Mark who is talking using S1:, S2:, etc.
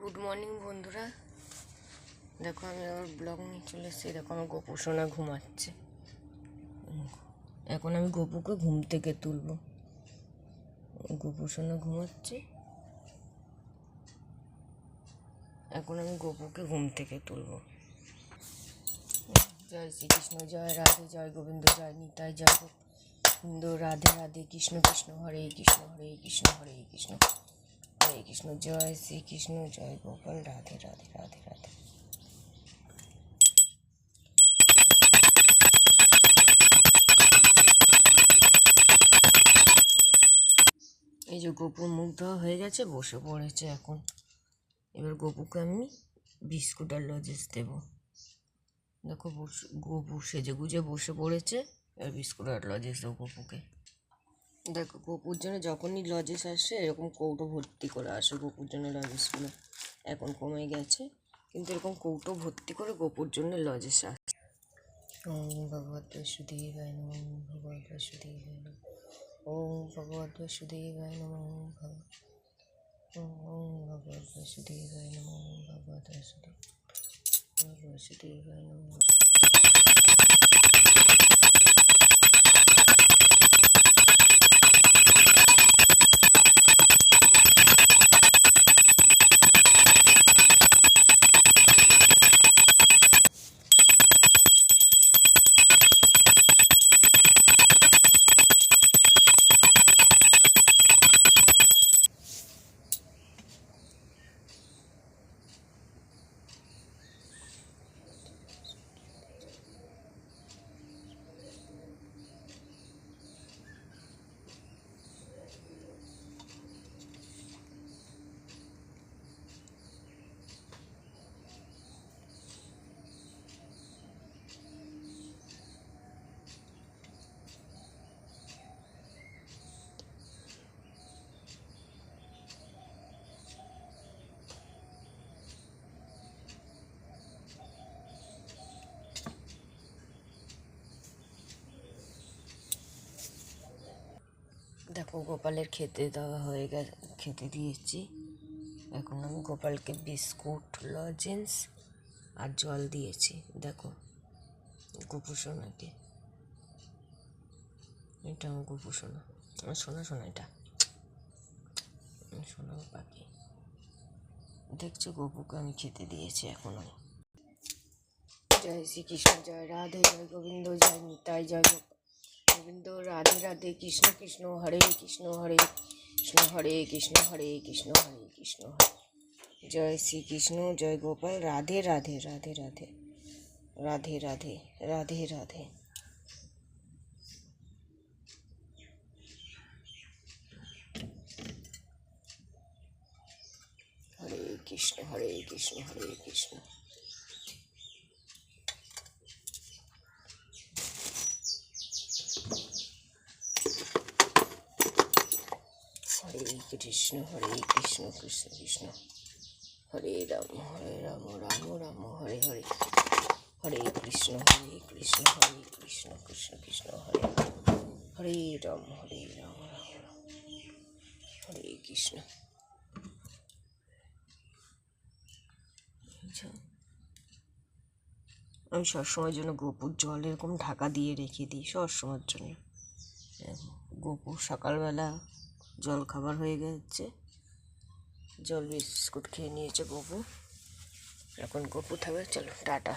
S1: Good morning বন্ধুরা, দেখো আমি আবার ব্লগ নিয়ে চলে এসেছি। দেখো আমার গপু সোনা ঘুমাচ্ছে। এখন আমি গপুকে ঘুম থেকে তুলবো। গপু সোনা ঘুমাচ্ছে, এখন আমি গপুকে ঘুম থেকে তুলবো। জয় শ্রীকৃষ্ণ, জয় রাধে, জয় গোবিন্দ, জয় নিতাই, জয় গোবিন্দ, রাধে রাধে, কৃষ্ণ কৃষ্ণ, হরে কৃষ্ণ, হরে কৃষ্ণ, হরে কৃষ্ণ, হরে কৃষ্ণ, জয় শ্রীকৃষ্ণ, জয় গোপাল, রাধে রাধে, রাধে রাধে। এই যে গপুর মুখ ধোয়া হয়ে গেছে, বসে পড়েছে এখন। এবার গপুকে আমি বিস্কুট আর লজেন্স দেবো। দেখো গপু সেজে গুজে বসে পড়েছে। এবার বিস্কুট আর লজেন্স দেবো গপুকে। দেখো গপুর জন্য যখনই লজেন্স আসে এরকম কৌটো ভর্তি করে আসে গপুর জন্য লজেন্সগুলো। এখন কমে গেছে, কিন্তু এরকম কৌটো ভর্তি করে গপুর জন্য লজেন্স আসে। ওম ভগবত বাসুদেবায় নমঃ, ওম ভগবত বাসুদেবায় নমঃ, ওম ভগবত বাসুদেবায় নমঃ, ওম ভগবত বাসুদেবায় নমঃ, ওম ভগবত বাসুদেবায় নমঃ। দেখো গোপালের খেতে দেওয়া হয়ে গেছে, খেতে দিয়েছি। এখন আমি গোপালকে বিস্কুট, লজেন্স আর জল দিয়েছি। দেখো গপু সোনাকে, এটা আমার গপু সোনা, আমার সোনা সোনা, এটা সোনা পাখি। দেখছো গপুকে আমি খেতে দিয়েছি। এখন আমি জয় শ্রীকৃষ্ণ, জয় রাধে, জয় গোবিন্দ, জয় নিতাই, জয় গোবিন্দ, রাধে রাধে, কৃষ্ণ কৃষ্ণ, হরে কৃষ্ণ, হরে কৃষ্ণ, হরে কৃষ্ণ, হরে কৃষ্ণ, হরে কৃষ্ণ, জয় শ্রীকৃষ্ণ, জয় গোপাল, রাধে রাধে, রাধে রাধে, রাধে রাধে, রাধে রাধে। হরে কৃষ্ণ, হরে কৃষ্ণ, হরে কৃষ্ণ, হরে কৃষ্ণ, হরে কৃষ্ণ, কৃষ্ণ কৃষ্ণ, হরে রাম, রাম রাম, হরে হরে, হরে কৃষ্ণ, কৃষ্ণ কৃষ্ণ কৃষ্ণ, হরে হরে রাম, রাম রাম, হরে কৃষ্ণ। আমি সবসময়ের জন্য গপুর জল এরকম ঢাকা দিয়ে রেখে দিই, সবসময়ের জন্য। গপু সকালবেলা জল খাবার হয়ে গেছে, জল বিস্কুট খেয়ে নিয়েছে গপু। এখন গপু থাকবে, চলো টাটা।